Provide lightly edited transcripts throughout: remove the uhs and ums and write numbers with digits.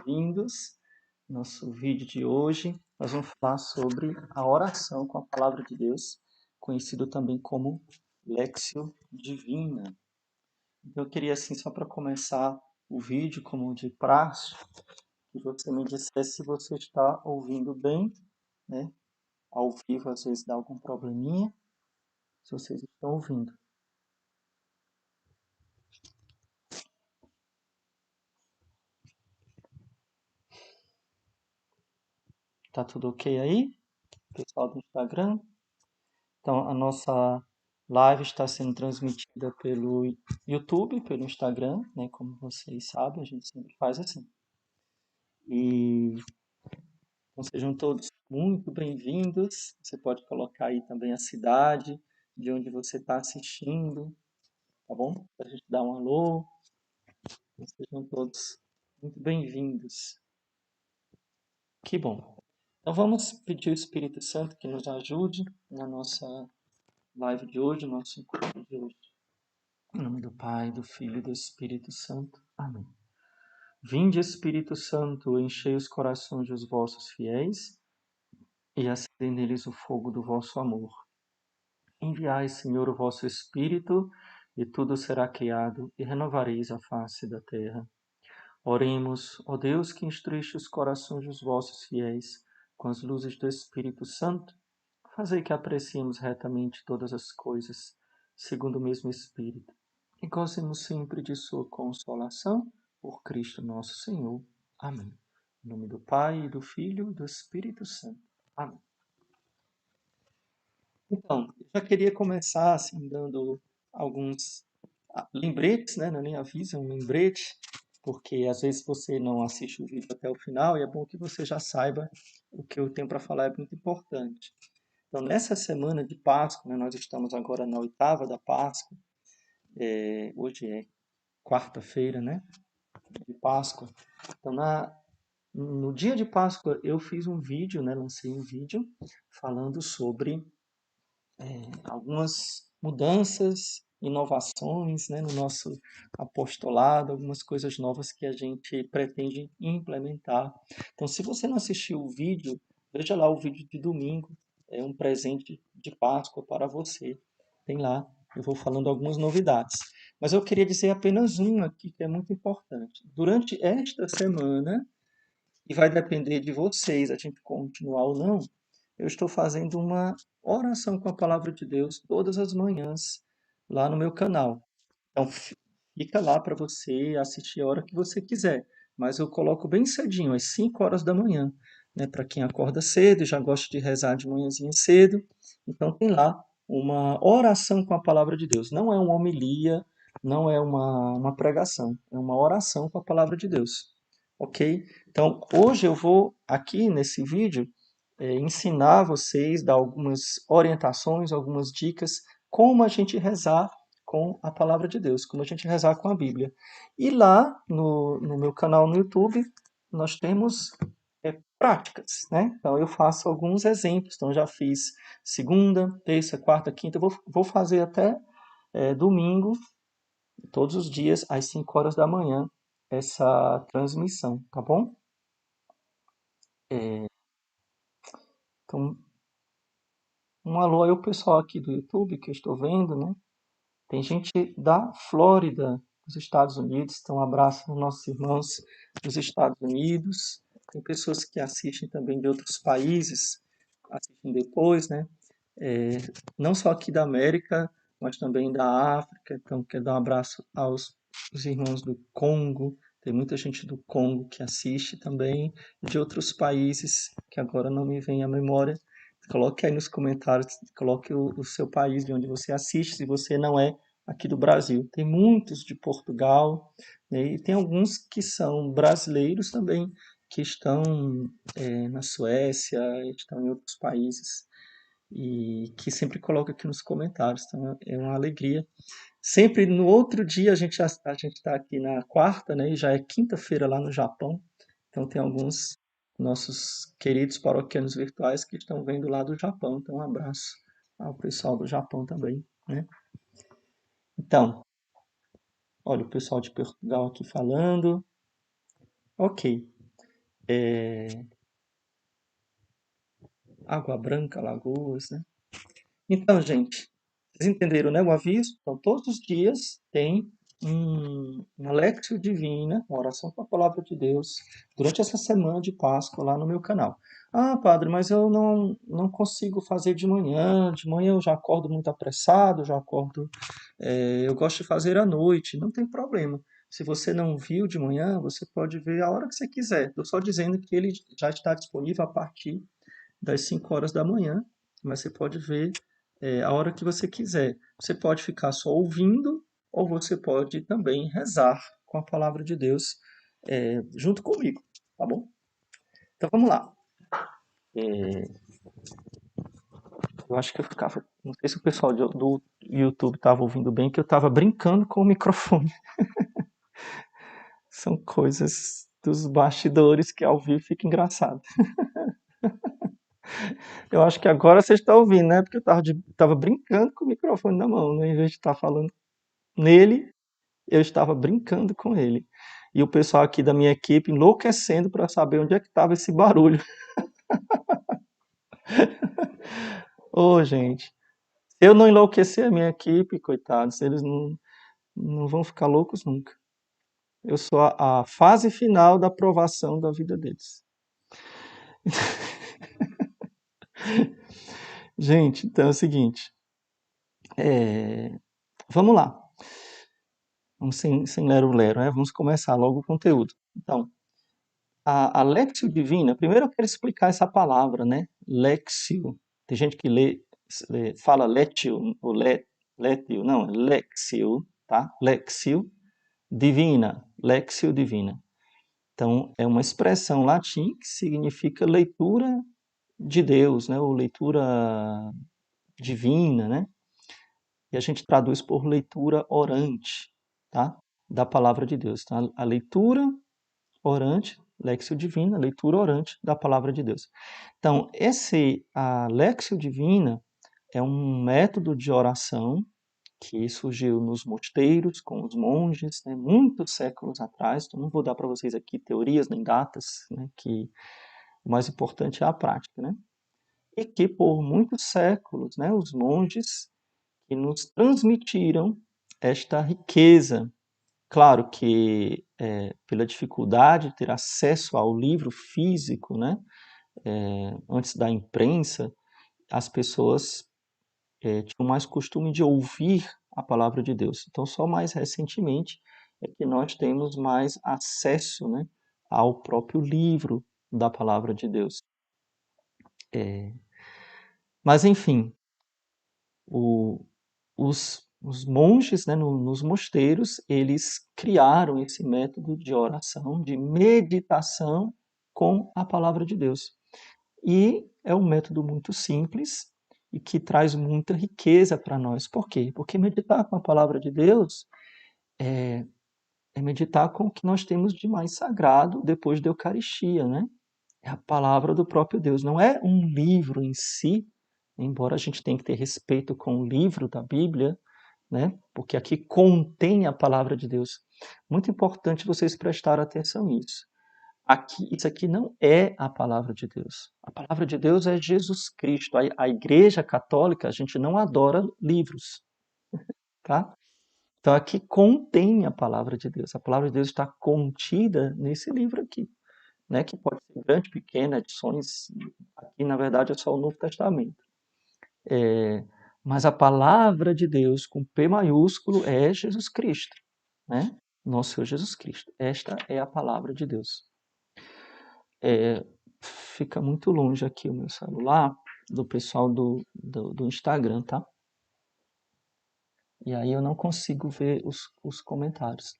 bem-vindos. Nosso vídeo de hoje, nós vamos falar sobre a oração com a Palavra de Deus, conhecido também como Léxio Divina. Então, eu queria, assim, só para começar o vídeo, como de praxe, que você me dissesse se você está ouvindo bem, né? Ao vivo, às vezes, dá algum probleminha, se vocês estão ouvindo. Tá tudo ok aí? Pessoal do Instagram? Então, a nossa live está sendo transmitida pelo YouTube, pelo Instagram, né? Como vocês sabem, a gente sempre faz assim. E então, sejam todos muito bem-vindos. Você pode colocar aí também a cidade de onde você está assistindo, tá bom? Para a gente dar um alô. Então, sejam todos muito bem-vindos. Que bom. Então, vamos pedir ao Espírito Santo que nos ajude na nossa live de hoje, no nosso encontro de hoje. Em nome do Pai, do Filho e do Espírito Santo. Amém. Vinde, Espírito Santo, enchei os corações dos vossos fiéis e acendei neles o fogo do vosso amor. Enviai, Senhor, o vosso Espírito, e tudo será criado, e renovareis a face da terra. Oremos, ó Deus, que instruíste os corações dos vossos fiéis com as luzes do Espírito Santo, fazei que apreciemos retamente todas as coisas, segundo o mesmo Espírito, e gozemos sempre de sua consolação, por Cristo nosso Senhor. Amém. Em nome do Pai, do Filho e do Espírito Santo. Amém. Então, eu já queria começar assim, dando alguns lembretes, né? Não é nem aviso, é um lembrete, porque às vezes você não assiste o vídeo até o final e é bom que você já saiba o que eu tenho para falar, é muito importante. Então, nessa semana de Páscoa, né, nós estamos agora na oitava da Páscoa, hoje é quarta-feira, né, de Páscoa. Então, no dia de Páscoa, eu fiz um vídeo, né, lancei um vídeo falando sobre algumas mudanças, inovações, né, no nosso apostolado, algumas coisas novas que a gente pretende implementar. Então, se você não assistiu o vídeo, veja lá o vídeo de domingo, é um presente de Páscoa para você. Tem lá, eu vou falando algumas novidades. Mas eu queria dizer apenas uma aqui que é muito importante. Durante esta semana, e vai depender de vocês a gente continuar ou não, eu estou fazendo uma oração com a palavra de Deus todas as manhãs lá no meu canal. Então fica lá para você assistir a hora que você quiser, mas eu coloco bem cedinho, às 5 horas da manhã, né, para quem acorda cedo e já gosta de rezar de manhãzinha cedo. Então tem lá uma oração com a palavra de Deus. Não é uma homilia, não é uma pregação, é uma oração com a palavra de Deus. Ok? Então, hoje eu vou, aqui nesse vídeo, ensinar vocês, dar algumas orientações, algumas dicas, como a gente rezar com a palavra de Deus, como a gente rezar com a Bíblia. E lá no meu canal no YouTube, nós temos práticas, né? Então, eu faço alguns exemplos. Então, eu já fiz segunda, terça, quarta, quinta, vou fazer até domingo, todos os dias, às 5 horas da manhã, essa transmissão, tá bom? Então, um alô aí o pessoal aqui do YouTube que eu estou vendo, né? Tem gente da Flórida, dos Estados Unidos, então um abraço aos nossos irmãos dos Estados Unidos. Tem pessoas que assistem também de outros países, assistem depois, né? É, não só aqui da América, mas também da África. Então, quero dar um abraço aos os irmãos do Congo. Tem muita gente do Congo que assiste também, de outros países que agora não me vem à memória. Coloque aí nos comentários, coloque o seu país de onde você assiste, se você não é aqui do Brasil. Tem muitos de Portugal, né, e tem alguns que são brasileiros também, que estão na Suécia, estão em outros países, e que sempre coloca aqui nos comentários. Então é uma alegria. Sempre no outro dia a gente está aqui na quarta, né? E já é quinta-feira lá no Japão. Então tem alguns nossos queridos paroquianos virtuais que estão vendo lá do Japão. Então um abraço ao pessoal do Japão também, né? Então, olha o pessoal de Portugal aqui falando. Ok. Água Branca, Lagoas, né? Então, gente, vocês entenderam, né, o aviso? Então, todos os dias tem uma Lectio Divina, uma oração com a palavra de Deus, durante essa semana de Páscoa lá no meu canal. Ah, padre, mas eu não consigo fazer de manhã eu já acordo muito apressado, já acordo, eu gosto de fazer à noite, não tem problema. Se você não viu de manhã, você pode ver a hora que você quiser. Estou só dizendo que ele já está disponível a partir das 5 horas da manhã, mas você pode ver a hora que você quiser. Você pode ficar só ouvindo, ou você pode também rezar com a palavra de Deus junto comigo, tá bom? Então vamos lá. Eu acho que eu ficava. Não sei se o pessoal do YouTube estava ouvindo bem, que eu estava brincando com o microfone. São coisas dos bastidores que ao vivo fica engraçado. Eu acho que agora vocês estão ouvindo, né? Porque eu estava brincando com o microfone na mão, né? Em vez de estar falando nele, eu estava brincando com ele. E o pessoal aqui da minha equipe enlouquecendo para saber onde é que estava esse barulho. Ô, gente, se eu não enlouquecer a minha equipe, coitados, eles não vão ficar loucos nunca. Eu sou a fase final da aprovação da vida deles. Gente, então é o seguinte, vamos lá. Vamos sem lero-lero, né? Vamos começar logo o conteúdo. Então, a Lectio Divina, primeiro eu quero explicar essa palavra, né? Lexio. Tem gente que fala Lectio, ou Letio, não, é Lexio, tá? Lexio Divina, Lexio Divina. Então, é uma expressão latim que significa leitura de Deus, né? Ou leitura divina, né? E a gente traduz por leitura orante, tá? Da palavra de Deus. Então, a leitura orante, Lexio Divina, leitura orante da palavra de Deus. Então, a Lexio Divina é um método de oração que surgiu nos mosteiros com os monges, né, muitos séculos atrás. Então, não vou dar para vocês aqui teorias nem datas, né, que o mais importante é a prática, né? E que por muitos séculos, né, os monges que nos transmitiram esta riqueza. Claro que pela dificuldade de ter acesso ao livro físico, né, antes da imprensa, as pessoas tinham mais costume de ouvir a palavra de Deus. Então, só mais recentemente é que nós temos mais acesso, né, ao próprio livro da palavra de Deus. Mas, enfim, os monges, né, nos mosteiros, eles criaram esse método de oração, de meditação com a palavra de Deus. E é um método muito simples e que traz muita riqueza para nós. Por quê? Porque meditar com a palavra de Deus é meditar com o que nós temos de mais sagrado depois da Eucaristia, né? É a palavra do próprio Deus. Não é um livro em si, embora a gente tenha que ter respeito com o livro da Bíblia, né? Porque aqui contém a palavra de Deus. Muito importante vocês prestarem atenção nisso. Isso aqui não é a palavra de Deus. A palavra de Deus é Jesus Cristo. A Igreja Católica, a gente não adora livros, tá? Então aqui contém a palavra de Deus. A palavra de Deus está contida nesse livro aqui, né? Que pode ser grande, pequena, edições. Aqui, na verdade, é só o Novo Testamento. Mas a palavra de Deus com P maiúsculo é Jesus Cristo, né? Nosso Senhor Jesus Cristo. Esta é a palavra de Deus. Fica muito longe aqui o meu celular do pessoal do Instagram, tá? E aí eu não consigo ver os comentários.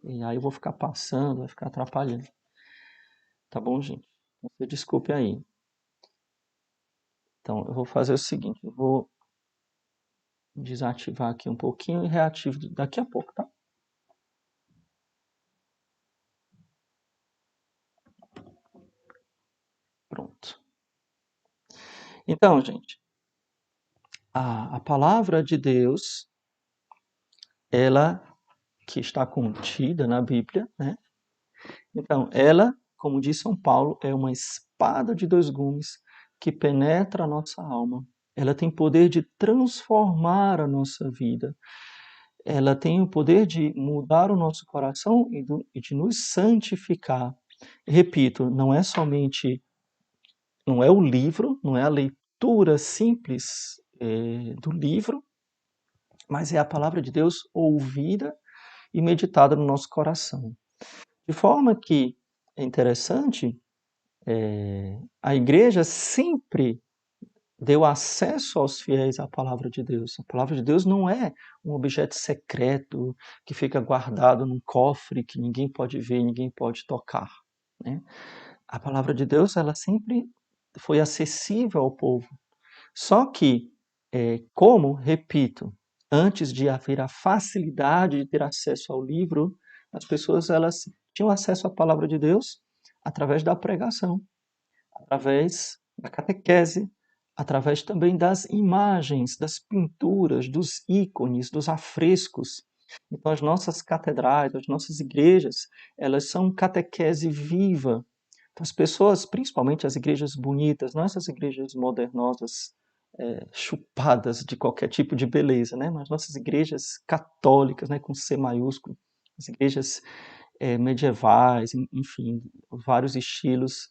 E aí eu vou ficar passando, vai ficar atrapalhando. Tá bom, gente? Você desculpe aí. Então, eu vou fazer o seguinte, eu vou desativar aqui um pouquinho e reativo daqui a pouco, tá? Pronto. Então, gente, a palavra de Deus, ela que está contida na Bíblia, né? Então, ela como diz São Paulo, é uma espada de dois gumes que penetra a nossa alma. Ela tem poder de transformar a nossa vida. Ela tem o poder de mudar o nosso coração e de nos santificar. Repito, não é o livro, não é a leitura simples do livro, mas é a palavra de Deus ouvida e meditada no nosso coração. De forma que é interessante, a igreja sempre deu acesso aos fiéis à palavra de Deus. A palavra de Deus não é um objeto secreto que fica guardado num cofre que ninguém pode ver, ninguém pode tocar, né? A palavra de Deus, ela sempre foi acessível ao povo. Só que, como, repito, antes de haver a facilidade de ter acesso ao livro, as pessoas elas tinham acesso à palavra de Deus através da pregação, através da catequese, através também das imagens, das pinturas, dos ícones, dos afrescos. Então, as nossas catedrais, as nossas igrejas, elas são catequese viva. Então, as pessoas, principalmente as igrejas bonitas, não essas igrejas modernosas, chupadas de qualquer tipo de beleza, né? Mas nossas igrejas católicas, né, com C maiúsculo, as igrejas medievais, enfim, vários estilos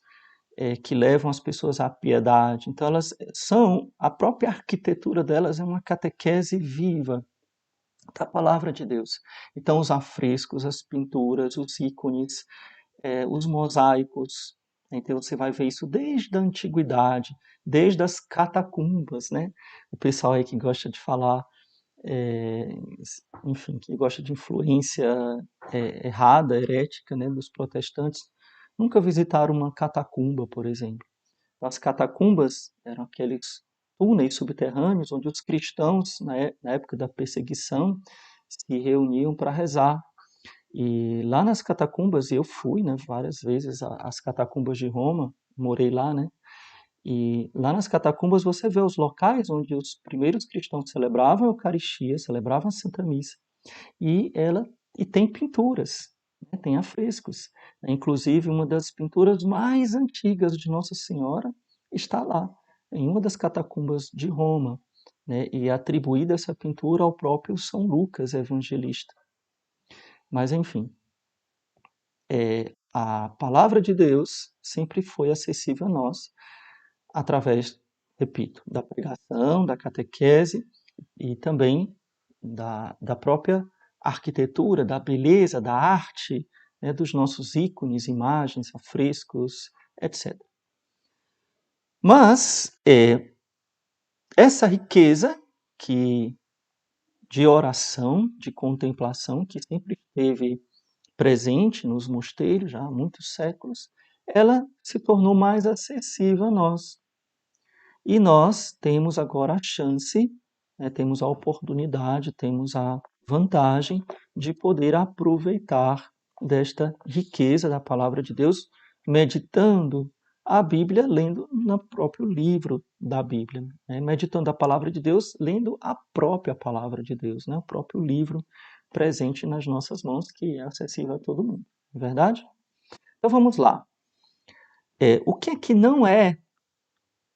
que levam as pessoas à piedade. Então, elas são, a própria arquitetura delas é uma catequese viva da palavra de Deus. Então, os afrescos, as pinturas, os ícones, os mosaicos, então você vai ver isso desde a antiguidade, desde as catacumbas, né? O pessoal aí que gosta de falar, é, enfim, que gosta de influência errada, herética, né, dos protestantes, nunca visitaram uma catacumba, por exemplo. As catacumbas eram aqueles túneis subterrâneos onde os cristãos, na época da perseguição, se reuniam para rezar. E lá nas catacumbas, eu fui, né, várias vezes às catacumbas de Roma, morei lá, né? E lá nas catacumbas você vê os locais onde os primeiros cristãos celebravam a Eucaristia, celebravam a Santa Missa. E ela e tem pinturas, né, tem afrescos. Inclusive, uma das pinturas mais antigas de Nossa Senhora está lá, em uma das catacumbas de Roma, né, e é atribuída essa pintura ao próprio São Lucas, evangelista. Mas, enfim, a palavra de Deus sempre foi acessível a nós através, repito, da pregação, da catequese e também da própria arquitetura, da beleza, da arte, né, dos nossos ícones, imagens, afrescos, etc. Mas essa riqueza que de oração, de contemplação, que sempre esteve presente nos mosteiros já há muitos séculos, ela se tornou mais acessível a nós. E nós temos agora a chance, né, temos a oportunidade, temos a vantagem de poder aproveitar desta riqueza da palavra de Deus, meditando a Bíblia, lendo no próprio livro da Bíblia, né? Meditando a palavra de Deus, lendo a própria palavra de Deus, né? O próprio livro presente nas nossas mãos, que é acessível a todo mundo, não é verdade? Então vamos lá. O que é que não é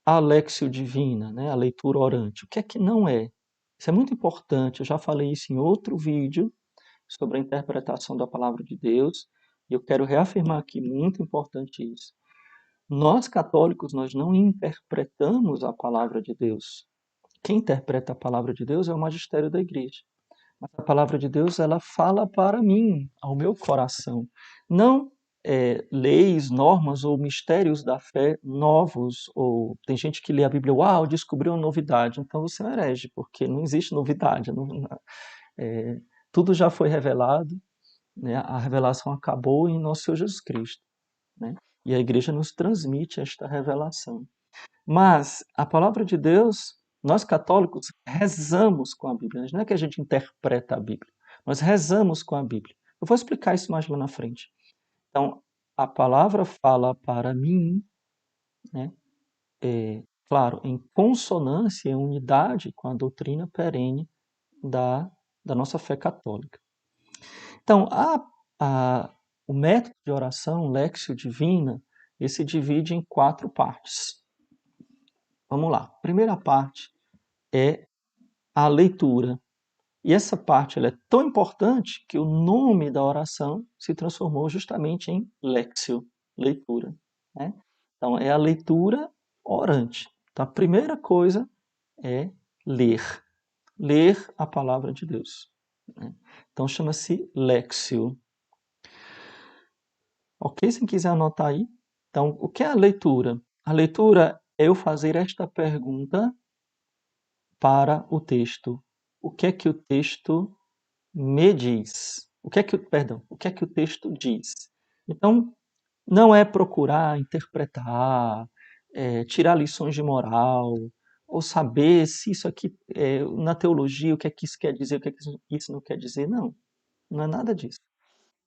a Alexio Divina, né, a leitura orante? O que é que não é? Isso é muito importante, eu já falei isso em outro vídeo sobre a interpretação da palavra de Deus, e eu quero reafirmar aqui, muito importante isso. Nós católicos, nós não interpretamos a palavra de Deus. Quem interpreta a palavra de Deus é o magistério da igreja. Mas a palavra de Deus, ela fala para mim, ao meu coração. Não leis, normas ou mistérios da fé novos, ou tem gente que lê a Bíblia, uau, descobriu uma novidade, então você é um herege, porque não existe novidade, tudo já foi revelado, né? A revelação acabou em nosso Senhor Jesus Cristo, né? E a igreja nos transmite esta revelação. Mas a palavra de Deus, nós católicos rezamos com a Bíblia, não é que a gente interpreta a Bíblia, nós rezamos com a Bíblia. Eu vou explicar isso mais lá na frente. Então, a palavra fala para mim, né, claro, em consonância, em unidade com a doutrina perene da, da nossa fé católica. Então, o método de oração, Lectio Divina, ele se divide em 4 partes. Vamos lá. A primeira parte é a leitura. E essa parte ela é tão importante que o nome da oração se transformou justamente em Lectio, leitura, né? Então, é a leitura orante. Então, a primeira coisa é ler. Ler a palavra de Deus, né? Então, chama-se Lectio. Ok? Se quiser anotar aí. Então, o que é a leitura? A leitura é eu fazer esta pergunta para o texto. O que é que o texto me diz? O que é que o texto diz? Então, não é procurar interpretar, tirar lições de moral, ou saber se isso aqui, na teologia, o que é que isso quer dizer, o que é que isso não quer dizer. Não, não é nada disso.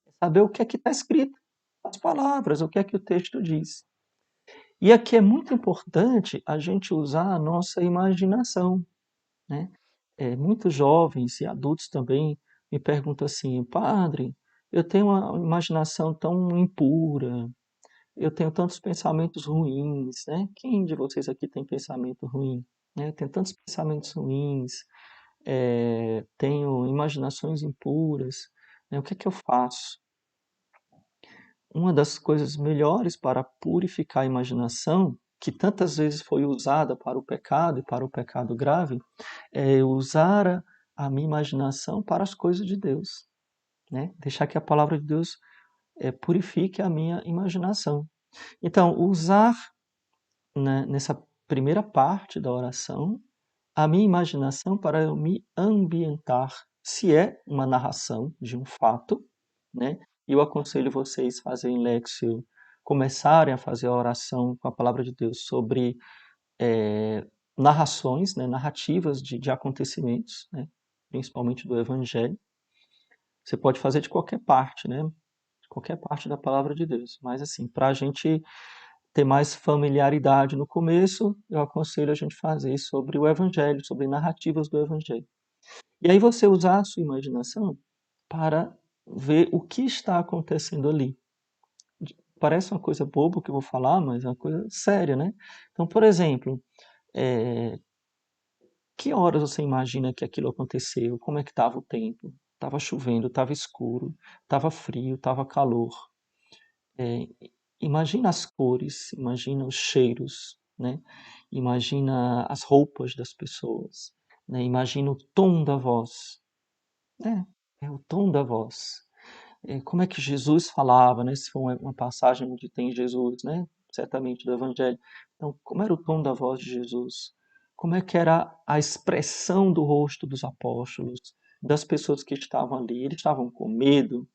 É saber o que é que está escrito, as palavras, o que é que o texto diz. E aqui é muito importante a gente usar a nossa imaginação, né? Muitos jovens e adultos também me perguntam assim, padre, eu tenho uma imaginação tão impura, eu tenho tantos pensamentos ruins, né? Quem de vocês aqui tem pensamento ruim? Né? Eu tenho tantos pensamentos ruins, tenho imaginações impuras, né? O que é que eu faço? Uma das coisas melhores para purificar a imaginação, que tantas vezes foi usada para o pecado e para o pecado grave, é usar a minha imaginação para as coisas de Deus, né? Deixar que a palavra de Deus purifique a minha imaginação. Então, usar, né, nessa primeira parte da oração a minha imaginação para eu me ambientar, se é uma narração de um fato, né? E eu aconselho vocês a fazerem Lexio, começarem a fazer a oração com a palavra de Deus sobre narrações, né, narrativas de acontecimentos, né, principalmente do Evangelho. Você pode fazer de qualquer parte, né, de qualquer parte da palavra de Deus. Mas, assim, para a gente ter mais familiaridade no começo, eu aconselho a gente fazer sobre o Evangelho, sobre narrativas do Evangelho. E aí você usar a sua imaginação para ver o que está acontecendo ali. Parece uma coisa boba que eu vou falar, mas é uma coisa séria, né? Então, por exemplo, é, que horas você imagina que aquilo aconteceu? Como é que estava o tempo? Estava chovendo, estava escuro, estava frio, estava calor. É, imagina as cores, imagina os cheiros, né? Imagina as roupas das pessoas, né? Imagina o tom da voz. É o tom da voz. Como é que Jesus falava, né? Se for uma passagem onde tem Jesus, né? Certamente do Evangelho. Então, como era o tom da voz de Jesus? Como é que era a expressão do rosto dos apóstolos, das pessoas que estavam ali? Eles estavam com medo,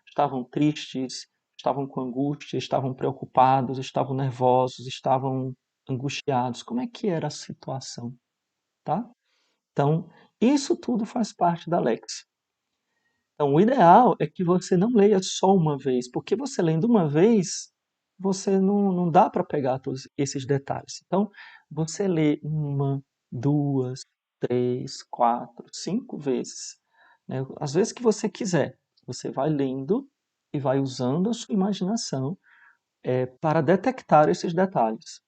estavam tristes, estavam com angústia, estavam preocupados, estavam nervosos, estavam angustiados. Como é que era a situação, tá? Então, isso tudo faz parte da Lex. Então, o ideal é que você não leia só uma vez, porque você lendo uma vez, você não dá para pegar todos esses detalhes. Então, você lê uma, duas, três, quatro, 5 vezes, né? Às vezes que você quiser. Você vai lendo e vai usando a sua imaginação para detectar esses detalhes.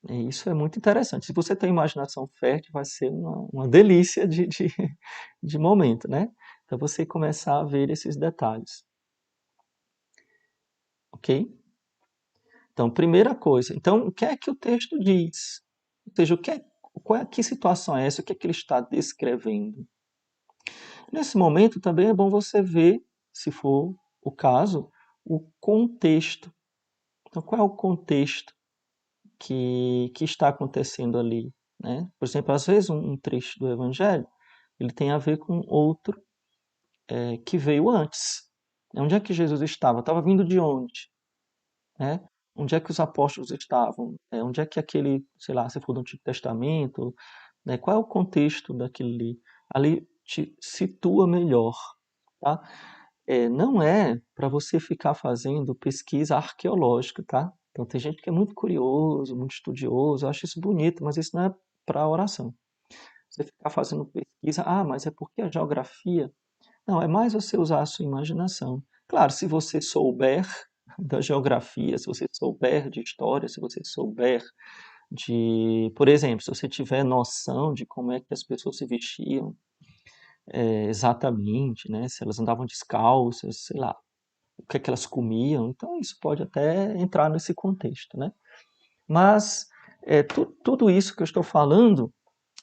E isso é muito interessante. Se você tem imaginação fértil, vai ser uma delícia de momento, né? Então você começar a ver esses detalhes, ok? Então, primeira coisa. Então, o que é que o texto diz? Ou seja, que situação é essa? O que é que ele está descrevendo? Nesse momento, também é bom você ver, se for o caso, o contexto. Então, qual é o contexto que está acontecendo ali, né? Por exemplo, às vezes um trecho do Evangelho ele tem a ver com outro que veio antes. Onde é que Jesus estava? Estava vindo de onde? Né? Onde é que os apóstolos estavam? Onde é que aquele, sei lá, se for do Antigo Testamento, né? Qual é o contexto daquilo ali? Ali te situa melhor, tá? Não é para você ficar fazendo pesquisa arqueológica, tá? Então tem gente que é muito curioso, muito estudioso, eu acho isso bonito, mas isso não é para oração. Você ficar fazendo pesquisa, mas é porque a geografia. Não, é mais você usar a sua imaginação. Claro, se você souber da geografia, se você souber de história, se você souber de, por exemplo, se você tiver noção de como é que as pessoas se vestiam exatamente, né? Se elas andavam descalças, sei lá, o que é que elas comiam, então isso pode até entrar nesse contexto, né? Mas tudo isso que eu estou falando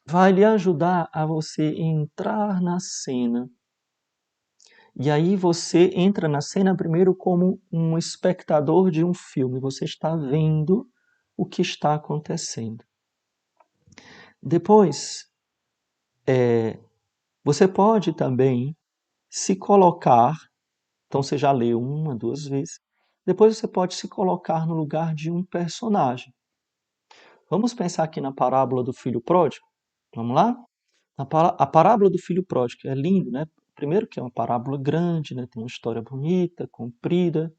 vai lhe ajudar a você entrar na cena. E aí você entra na cena primeiro como um espectador de um filme, você está vendo o que está acontecendo. Depois, você pode também se colocar, então você já leu uma, duas vezes, depois você pode se colocar no lugar de um personagem. Vamos pensar aqui na parábola do filho pródigo? Vamos lá? A parábola do filho pródigo é lindo, né? Primeiro que é uma parábola grande, né? Tem uma história bonita, comprida,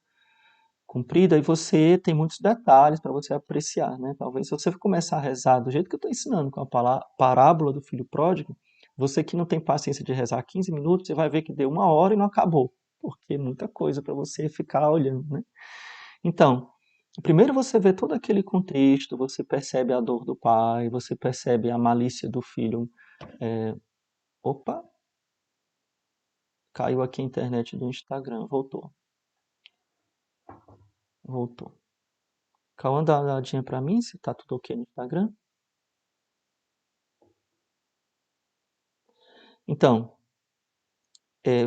e você tem muitos detalhes para você apreciar, né? Talvez se você começar a rezar do jeito que eu estou ensinando com a parábola do filho pródigo, você que não tem paciência de rezar 15 minutos, você vai ver que deu uma hora e não acabou, porque é muita coisa para você ficar olhando, né? Então, primeiro você vê todo aquele contexto, você percebe a dor do pai, você percebe a malícia do filho. Opa, caiu aqui a internet do Instagram, voltou. Cauã, dá uma olhadinha para mim se tá tudo ok no Instagram. Então,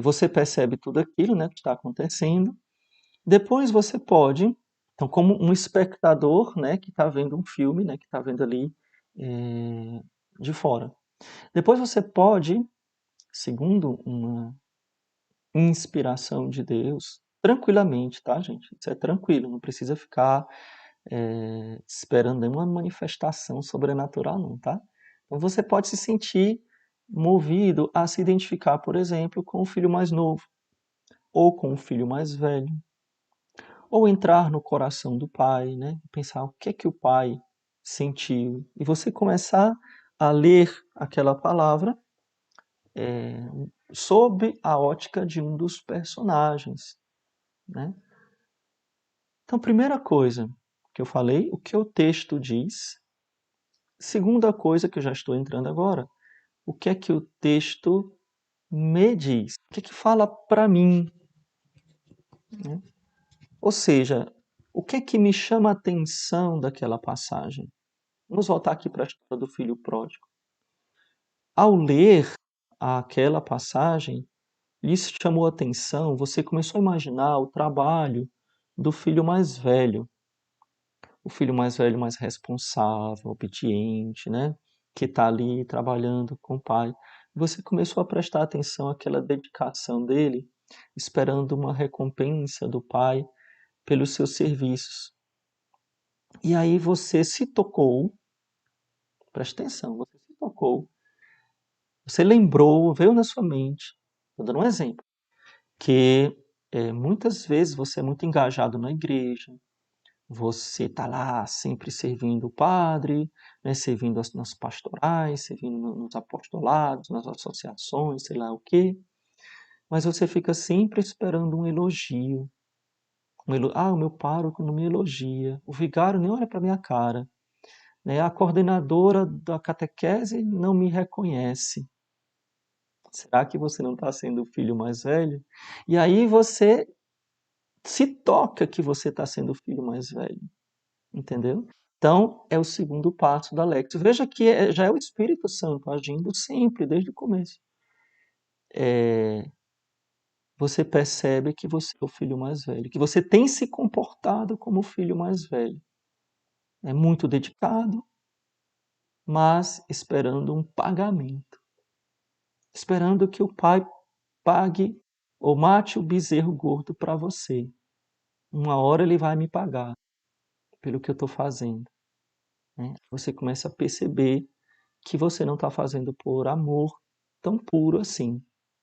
você percebe tudo aquilo, né, que está acontecendo. Depois você pode, então, como um espectador, né, que está vendo um filme, né, que está vendo ali de fora. Depois você pode, segundo uma inspiração de Deus, tranquilamente, tá, gente? Isso é tranquilo, não precisa ficar esperando nenhuma manifestação sobrenatural, não, tá? Então você pode se sentir movido a se identificar, por exemplo, com o filho mais novo, ou com o filho mais velho, ou entrar no coração do pai, né? Pensar o que é que o pai sentiu, e você começar a ler aquela palavra sob a ótica de um dos personagens, né? Então, primeira coisa que eu falei, o que o texto diz. Segunda coisa que eu já estou entrando agora, o que é que o texto me diz? O que é que fala para mim? Né? Ou seja, o que é que me chama a atenção daquela passagem? Vamos voltar aqui para a história do filho pródigo. Ao ler aquela passagem, isso chamou a atenção, você começou a imaginar o trabalho do filho mais velho. O filho mais velho, mais responsável, obediente, né? Que está ali trabalhando com o pai. Você começou a prestar atenção àquela dedicação dele, esperando uma recompensa do pai pelos seus serviços. E aí você se tocou, presta atenção, você se tocou, você lembrou, veio na sua mente, vou dar um exemplo, que muitas vezes você é muito engajado na igreja, você está lá sempre servindo o padre, né, servindo nas pastorais, servindo nos apostolados, nas associações, sei lá o quê, mas você fica sempre esperando um elogio. O meu pároco não me elogia, o vigário nem olha para minha cara, né, a coordenadora da catequese não me reconhece. Será que você não está sendo o filho mais velho? E aí você se toca que você está sendo o filho mais velho. Entendeu? Então, é o segundo passo da Lex. Veja que já é o Espírito Santo agindo sempre, desde o começo. Você percebe que você é o filho mais velho, que você tem se comportado como o filho mais velho. É muito dedicado, mas esperando um pagamento. Esperando que o pai pague ou mate o bezerro gordo para você. Uma hora ele vai me pagar pelo que eu estou fazendo. Né? Você começa a perceber que você não está fazendo por amor tão puro assim.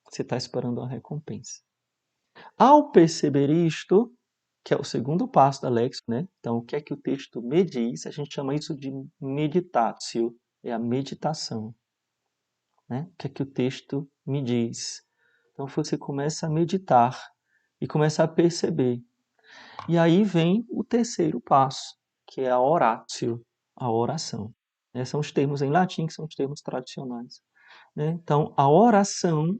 Você está esperando uma recompensa. Ao perceber isto, que é o segundo passo da Lex, né? Então, o que é que o texto me diz? A gente chama isso de meditatio, é a meditação. Né? O que é que o texto me diz? Então, você começa a meditar e começar a perceber. E aí vem o terceiro passo, que é a oratio, a oração. São os termos em latim, que são os termos tradicionais. Então, a oração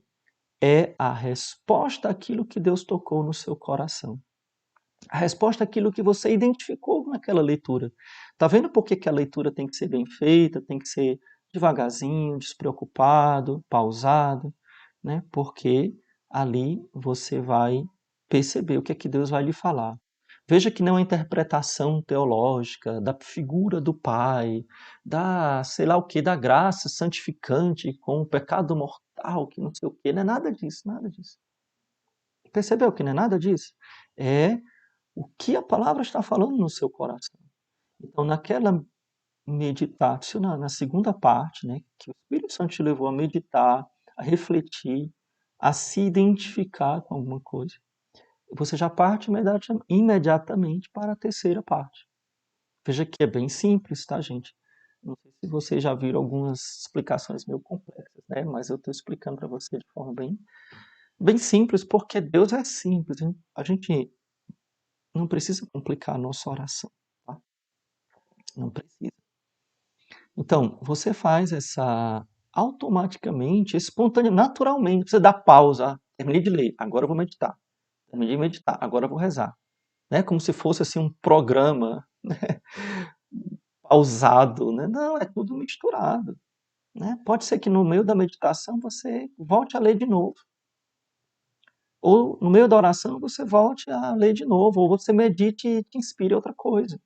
é a resposta àquilo que Deus tocou no seu coração. A resposta àquilo que você identificou naquela leitura. Tá vendo por que a leitura tem que ser bem feita, tem que ser devagarzinho, despreocupado, pausado, né? Porque ali você vai perceber o que é que Deus vai lhe falar. Veja que não é interpretação teológica da figura do Pai, da, sei lá o que, da graça santificante com o pecado mortal, que não sei o que, não é nada disso, nada disso. Percebeu que não é nada disso? É o que a palavra está falando no seu coração. Então, naquela meditácio, na segunda parte, né, que o Espírito Santo te levou a meditar, a refletir, a se identificar com alguma coisa, você já parte imediatamente para a terceira parte. Veja que é bem simples, tá, gente? Não sei se vocês já viram algumas explicações meio complexas, né? Mas eu estou explicando para você de forma bem simples, porque Deus é simples, hein? A gente não precisa complicar a nossa oração, tá? Não precisa. Então, você faz essa automaticamente, espontaneamente, naturalmente. Você dá pausa. Terminei de ler, agora eu vou meditar. Terminei de meditar, agora eu vou rezar. Né? Como se fosse assim um programa, né? Pausado. Né? Não, é tudo misturado. Né? Pode ser que no meio da meditação você volte a ler de novo. Ou no meio da oração você volte a ler de novo. Ou você medite e te inspire outra coisa.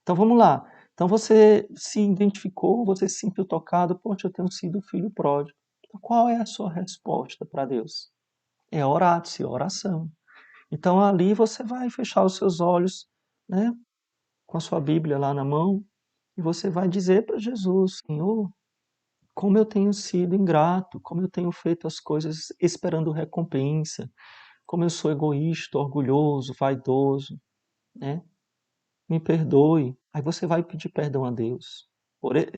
Então vamos lá. Então você se identificou, você se sentiu tocado, poxa, eu tenho sido filho pródigo. Então, qual é a sua resposta para Deus? É orar-se, oração. Então ali você vai fechar os seus olhos, né, com a sua Bíblia lá na mão, e você vai dizer para Jesus, Senhor, como eu tenho sido ingrato, como eu tenho feito as coisas esperando recompensa, como eu sou egoísta, orgulhoso, vaidoso, né? Me perdoe. Aí você vai pedir perdão a Deus.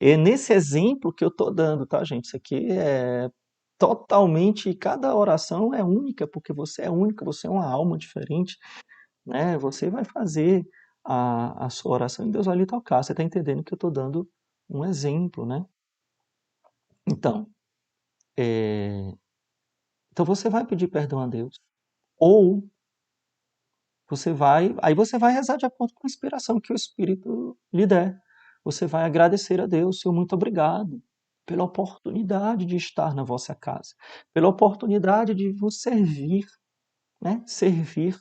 É nesse exemplo que eu estou dando, tá, gente? Isso aqui é totalmente, cada oração é única, porque você é única, você é uma alma diferente, né? Você vai fazer a sua oração e Deus vai lhe tocar. Você está entendendo que eu estou dando um exemplo, né? Então, é, então você vai pedir perdão a Deus. Ou aí você vai rezar de acordo com a inspiração que o Espírito lhe der. Você vai agradecer a Deus, Senhor, muito obrigado pela oportunidade de estar na vossa casa, pela oportunidade de vos servir, né? Servir,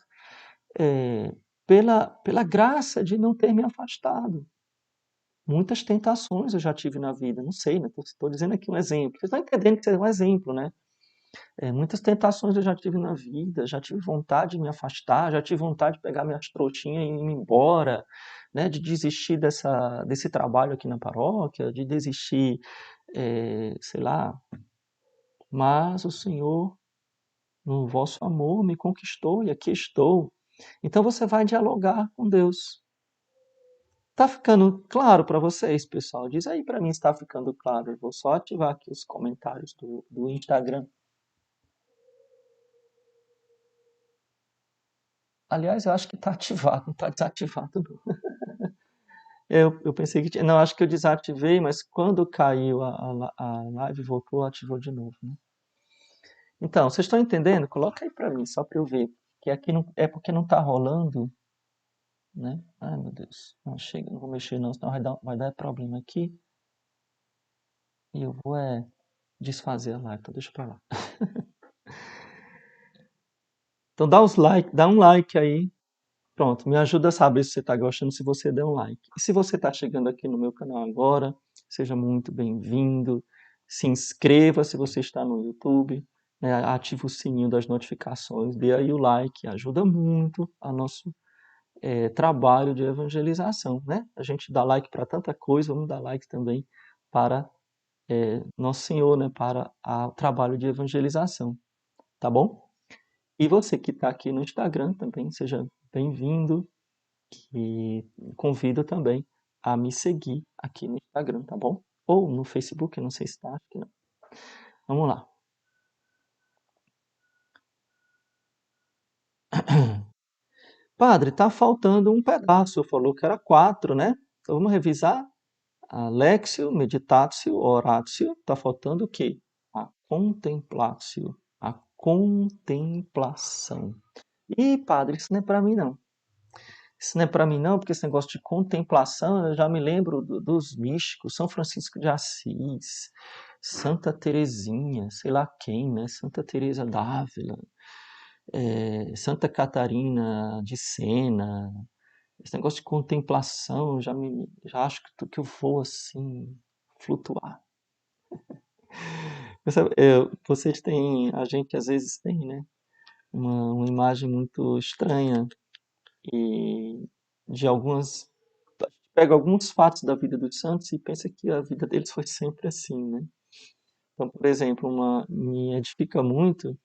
pela graça de não ter me afastado. Muitas tentações eu já tive na vida, não sei, né? Estou dizendo aqui um exemplo. Vocês estão entendendo que isso é um exemplo, né? Muitas tentações eu já tive na vida, já tive vontade de me afastar, já tive vontade de pegar minhas trouxinhas e ir embora, né, de desistir desse trabalho aqui na paróquia, de desistir, sei lá, mas o Senhor, no vosso amor, me conquistou e aqui estou. Então você vai dialogar com Deus. Tá ficando claro para vocês, pessoal? Diz aí para mim se está ficando claro. Eu vou só ativar aqui os comentários do Instagram. Aliás, eu acho que está ativado, não está desativado, não. Eu pensei que tinha. Não, acho que eu desativei, mas quando caiu a live, voltou, ativou de novo, né? Então, vocês estão entendendo? Coloca aí para mim, só para eu ver. Que aqui não, é porque não está rolando, né? Ai, meu Deus. Não chega, não vou mexer não, senão vai dar problema aqui. E eu vou desfazer a live, então deixa para lá. Então dá um like aí. Pronto, me ajuda a saber se você está gostando, se você der um like. E se você está chegando aqui no meu canal agora, seja muito bem-vindo. Se inscreva se você está no YouTube, né? Ative o sininho das notificações, dê aí o like, ajuda muito a nosso trabalho de evangelização, né? A gente dá like para tanta coisa, vamos dar like também para Nosso Senhor, né? Para o trabalho de evangelização, tá bom? E você que está aqui no Instagram também, seja bem-vindo. E convido também a me seguir aqui no Instagram, tá bom? Ou no Facebook, eu não sei se tá, acho que não. Vamos lá. Padre, tá faltando um pedaço. Falou que era 4, né? Então vamos revisar. Alexio, meditatio, oratio. Tá faltando o quê? A contemplatio. A contemplação. Ih, padre, isso não é para mim não. Isso não é para mim não, porque esse negócio de contemplação, eu já me lembro dos místicos, São Francisco de Assis, Santa Teresinha, sei lá quem, né? Santa Teresa d'Ávila, Santa Catarina de Sena. Esse negócio de contemplação, já acho que eu vou assim flutuar. Vocês têm, a gente às vezes tem, né? Uma imagem muito estranha e de algumas pega alguns fatos da vida dos santos e pensa que a vida deles foi sempre assim, né? Então, por exemplo, me edifica muito,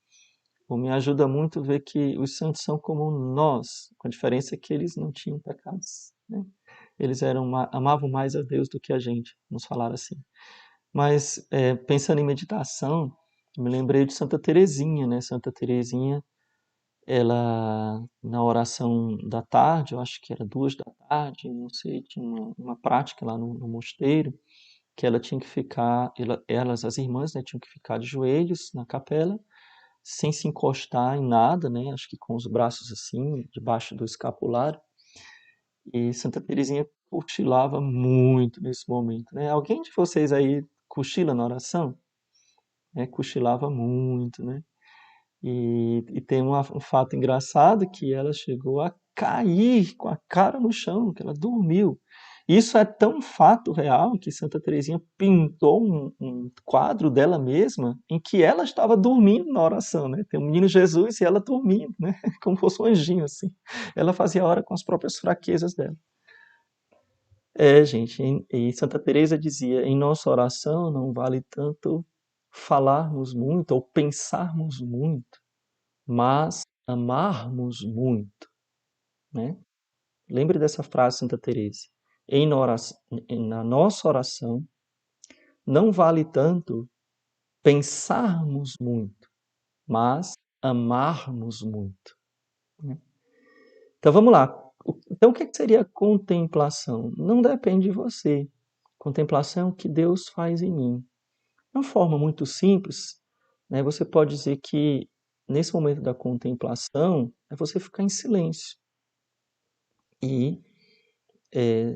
ou me ajuda muito ver que os santos são como nós, com a diferença que eles não tinham pecados, né? Eles amavam mais a Deus do que a gente, vamos falar assim. Mas, pensando em meditação, eu me lembrei de Santa Teresinha, né? Santa Teresinha, ela, na oração da tarde, eu acho que era 2 da tarde, não sei, tinha uma prática lá no mosteiro, que ela tinha que ficar, as irmãs, né, tinham que ficar de joelhos na capela, sem se encostar em nada, né, acho que com os braços assim, debaixo do escapulário, e Santa Teresinha cochilava muito nesse momento, né? Alguém de vocês aí cochila na oração? Cochilava muito, né? E tem um fato engraçado que ela chegou a cair com a cara no chão, que ela dormiu. Isso é tão fato real que Santa Teresinha pintou um quadro dela mesma em que ela estava dormindo na oração, né? Tem o menino Jesus e ela dormindo, né? Como fosse um anjinho assim. Ela fazia a hora com as próprias fraquezas dela. Gente, e Santa Teresa dizia, em nossa oração não vale tanto falarmos muito ou pensarmos muito, mas amarmos muito, né? Lembre dessa frase, Santa Teresa. Na nossa oração, não vale tanto pensarmos muito, mas amarmos muito, né? Então vamos lá. Então o que seria contemplação? Não depende de você. Contemplação é o que Deus faz em mim. De uma forma muito simples, né, você pode dizer que nesse momento da contemplação é você ficar em silêncio e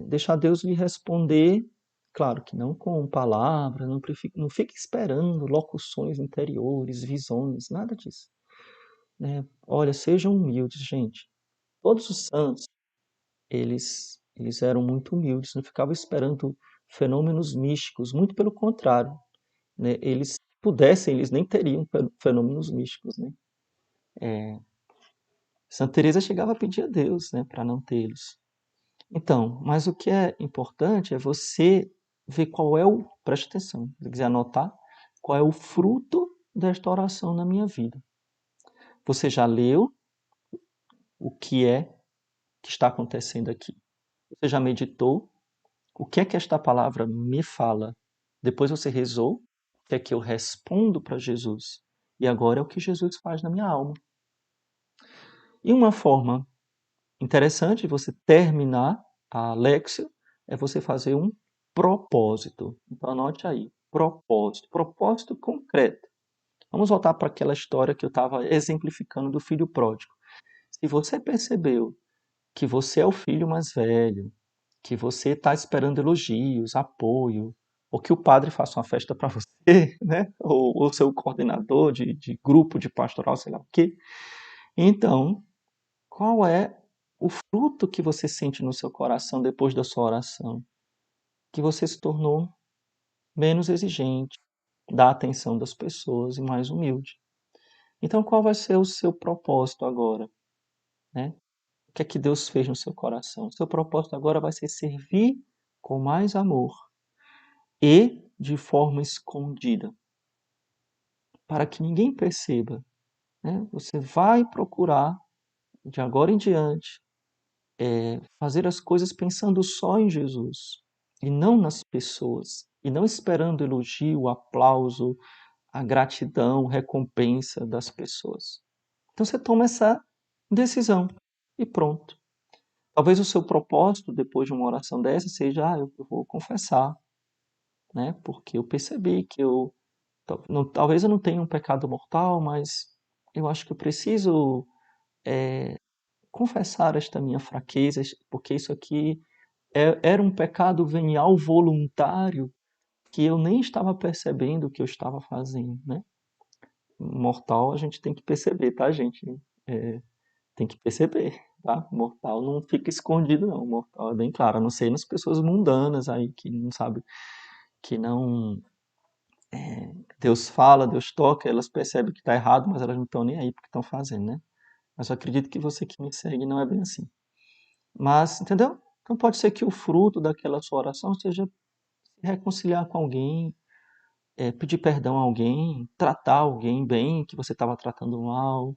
deixar Deus lhe responder, claro que não com palavras, não fique esperando locuções interiores, visões, nada disso, né? Olha, sejam humildes, gente. Todos os santos, eles eram muito humildes, não ficavam esperando fenômenos místicos, muito pelo contrário, né? Eles pudessem, eles nem teriam fenômenos místicos, né? Santa Teresa chegava a pedir a Deus, né, para não tê-los. Então, mas o que é importante é você ver preste atenção, se quiser anotar, qual é o fruto desta oração na minha vida. Você já leu o que está acontecendo aqui? Você já meditou? O que é que esta palavra me fala? Depois você rezou? O que é que eu respondo para Jesus? E agora é o que Jesus faz na minha alma. E uma forma interessante de você terminar a Lexio é você fazer um propósito. Então anote aí, propósito, propósito concreto. Vamos voltar para aquela história que eu estava exemplificando do filho pródigo. Se você percebeu que você é o filho mais velho, que você está esperando elogios, apoio, ou que o padre faça uma festa para você, né? Ou o seu coordenador de grupo de pastoral, sei lá o quê. Então, qual é o fruto que você sente no seu coração depois da sua oração? Que você se tornou menos exigente, dá atenção das pessoas e mais humilde. Então, qual vai ser o seu propósito agora, né? O que é que Deus fez no seu coração? O seu propósito agora vai ser servir com mais amor e de forma escondida, para que ninguém perceba, né? Você vai procurar, de agora em diante, fazer as coisas pensando só em Jesus e não nas pessoas, e não esperando elogio, aplauso, a gratidão, recompensa das pessoas. Então você toma Decisão. E pronto. Talvez o seu propósito, depois de uma oração dessa, seja, eu vou confessar, né? Porque eu percebi que talvez eu não tenha um pecado mortal, mas eu acho que eu preciso confessar esta minha fraqueza, porque isso aqui era um pecado venial voluntário que eu nem estava percebendo o que eu estava fazendo, né? Mortal a gente tem que perceber, tá, gente? Tem que perceber, tá? Mortal não fica escondido, não. Mortal é bem claro, a não ser nas pessoas mundanas aí que não sabe, que não. Deus fala, Deus toca, elas percebem que está errado, mas elas não estão nem aí porque estão fazendo, né? Mas eu acredito que você que me segue não é bem assim. Mas, entendeu? Então pode ser que o fruto daquela sua oração seja se reconciliar com alguém, pedir perdão a alguém, tratar alguém bem que você estava tratando mal,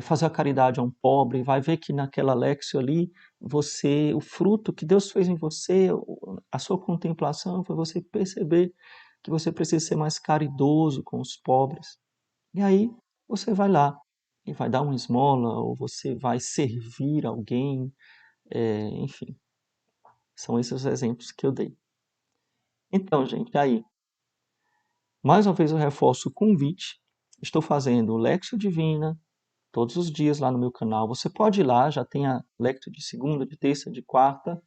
fazer a caridade a um pobre, vai ver que naquela Lexio ali, o fruto que Deus fez em você, a sua contemplação foi você perceber que você precisa ser mais caridoso com os pobres. E aí você vai lá e vai dar uma esmola, ou você vai servir alguém, enfim, são esses os exemplos que eu dei. Então, gente, aí, mais uma vez eu reforço o convite, estou fazendo Lexio Divina, todos os dias lá no meu canal. Você pode ir lá, já tem a Lectio de segunda, de terça, de quarta,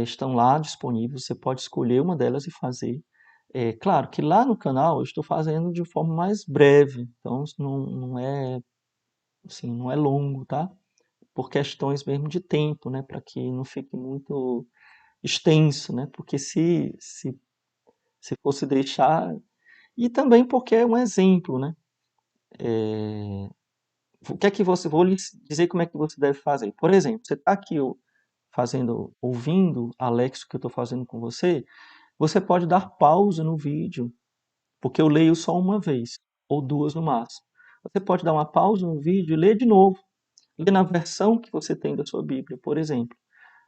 estão lá disponíveis. Você pode escolher uma delas e fazer. Claro que lá no canal eu estou fazendo de forma mais breve, então não é assim, não é longo, tá? Por questões mesmo de tempo, né? Para que não fique muito extenso, né? Porque se fosse deixar. E também porque é um exemplo, né? O que é que você vou lhe dizer como é que você deve fazer. Por exemplo, você está aqui ouvindo a Lexo que eu estou fazendo com você, você pode dar pausa no vídeo, porque eu leio só uma vez, ou duas no máximo. Você pode dar uma pausa no vídeo e ler de novo. Ler na versão que você tem da sua Bíblia, por exemplo.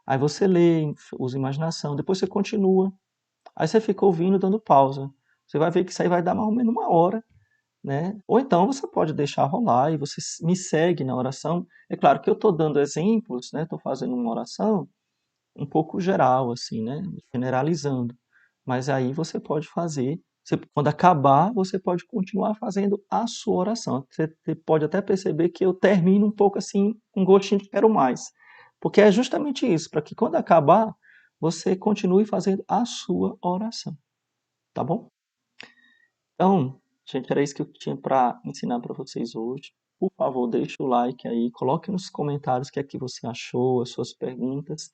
Aí você lê, usa imaginação, depois você continua. Aí você fica ouvindo, dando pausa. Você vai ver que isso aí vai dar mais ou menos uma hora, né? Ou então você pode deixar rolar e você me segue na oração. É claro que eu estou dando exemplos, né? Estou fazendo uma oração um pouco geral, assim, né? Generalizando. Mas aí você pode fazer, quando acabar, você pode continuar fazendo a sua oração. Você pode até perceber que eu termino um pouco assim, com gostinho de quero mais. Porque é justamente isso, para que quando acabar, você continue fazendo a sua oração. Tá bom? Então, gente, era isso que eu tinha para ensinar para vocês hoje. Por favor, deixe o like aí, coloque nos comentários o que é que você achou, as suas perguntas.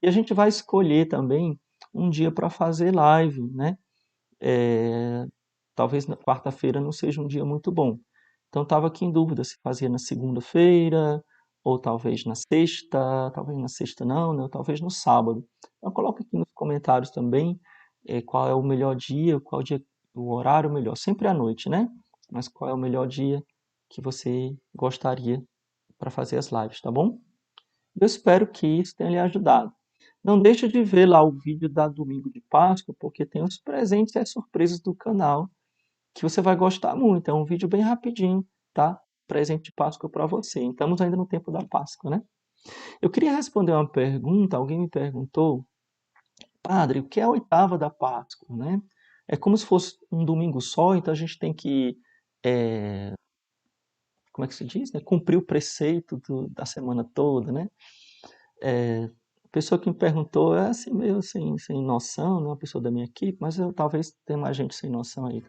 E a gente vai escolher também um dia para fazer live, né? É, talvez na quarta-feira não seja um dia muito bom. Então estava aqui em dúvida se fazia na segunda-feira, ou talvez na sexta não, né? Ou talvez no sábado. Então coloca aqui nos comentários também qual é o melhor dia, qual dia, o horário melhor, sempre à noite, né? Mas qual é o melhor dia que você gostaria para fazer as lives, tá bom? Eu espero que isso tenha lhe ajudado. Não deixe de ver lá o vídeo da Domingo de Páscoa, porque tem os presentes e as surpresas do canal que você vai gostar muito. É um vídeo bem rapidinho, tá? Presente de Páscoa para você. Estamos ainda no tempo da Páscoa, né? Eu queria responder uma pergunta. Alguém me perguntou, padre, o que é a oitava da Páscoa, né? É como se fosse um domingo só, então a gente tem que, como é que se diz, né? Cumprir o preceito da semana toda, né? A pessoa que me perguntou é assim meio sem noção, né? Uma pessoa da minha equipe, mas eu talvez tenha mais gente sem noção aí.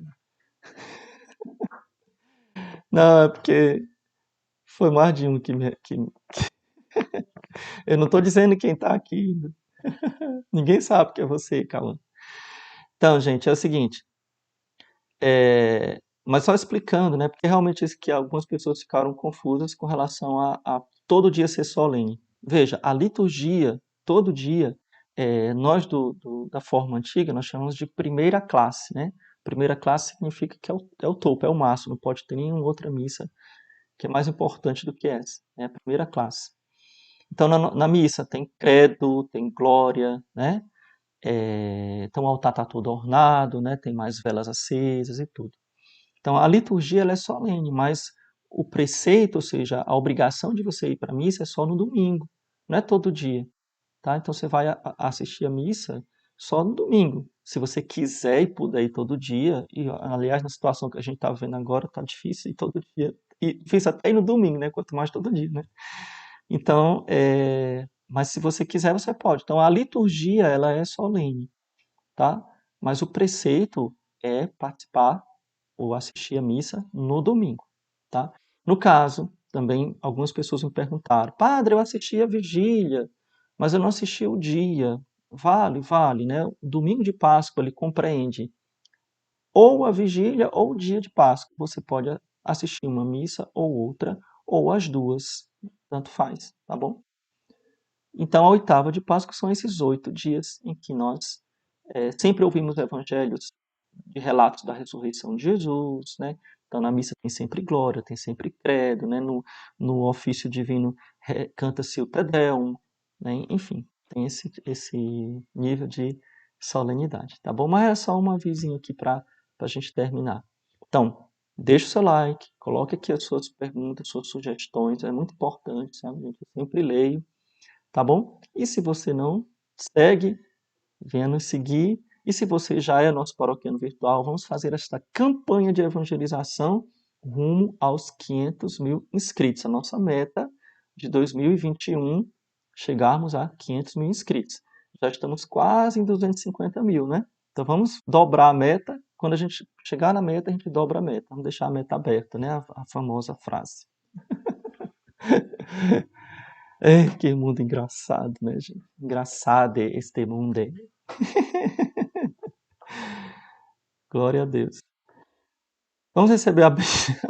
Não, é porque foi mais de um que eu não estou dizendo quem está aqui. Ninguém sabe que é você, Cauã. Então, gente, é o seguinte. Mas só explicando, né? Porque realmente isso que algumas pessoas ficaram confusas com relação a todo dia ser solene. Veja, a liturgia, todo dia, nós da forma antiga, nós chamamos de primeira classe, né? Primeira classe significa que é o topo, é o máximo, não pode ter nenhuma outra missa que é mais importante do que essa, é a primeira classe. Então, na missa tem credo, tem glória, né? Então, o altar está todo ornado, né? Tem mais velas acesas e tudo. Então, a liturgia ela é solene, mas o preceito, ou seja, a obrigação de você ir para a missa é só no domingo, não é todo dia, tá? Então você vai assistir a missa só no domingo. Se você quiser e puder ir todo dia, e aliás, na situação que a gente está vendo agora, tá difícil ir todo dia, e difícil até ir no domingo, né? Quanto mais todo dia, né? Então, mas se você quiser, você pode. Então, a liturgia, ela é solene, tá? Mas o preceito é participar ou assistir a missa no domingo, tá? No caso, também algumas pessoas me perguntaram, padre, eu assisti a vigília, mas eu não assisti o dia. Vale, né? O domingo de Páscoa, ele compreende ou a vigília ou o dia de Páscoa. Você pode assistir uma missa ou outra, ou as duas, tanto faz, tá bom? Então, a oitava de Páscoa são esses 8 dias em que nós sempre ouvimos evangelhos de relatos da ressurreição de Jesus, né? Então, na missa tem sempre glória, tem sempre credo, né? No ofício divino canta-se o Te Deum, né? Enfim, tem esse nível de solenidade, tá bom? Mas é só uma vizinha aqui para a gente terminar. Então, deixa o seu like, coloque aqui as suas perguntas, suas sugestões, é muito importante, sabe, gente? Eu sempre leio, tá bom? E se você não segue, venha nos seguir. E se você já é nosso paroquiano virtual, vamos fazer esta campanha de evangelização rumo aos 500 mil inscritos. A nossa meta de 2021, chegarmos a 500 mil inscritos. Já estamos quase em 250 mil, né? Então vamos dobrar a meta. Quando a gente chegar na meta, a gente dobra a meta. Vamos deixar a meta aberta, né? A famosa frase. Que mundo engraçado, né, gente? Engraçado este mundo. Glória a Deus. Vamos receber a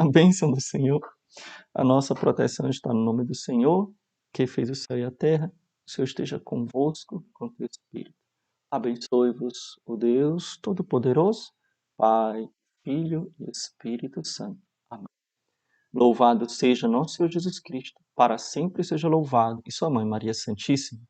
bênção do Senhor. A nossa proteção está no nome do Senhor, que fez o céu e a terra. O Senhor esteja convosco, com o teu Espírito. Abençoe-vos o Deus Todo-Poderoso, Pai, Filho e Espírito Santo. Amém. Louvado seja nosso Senhor Jesus Cristo, para sempre seja louvado, e sua Mãe Maria Santíssima.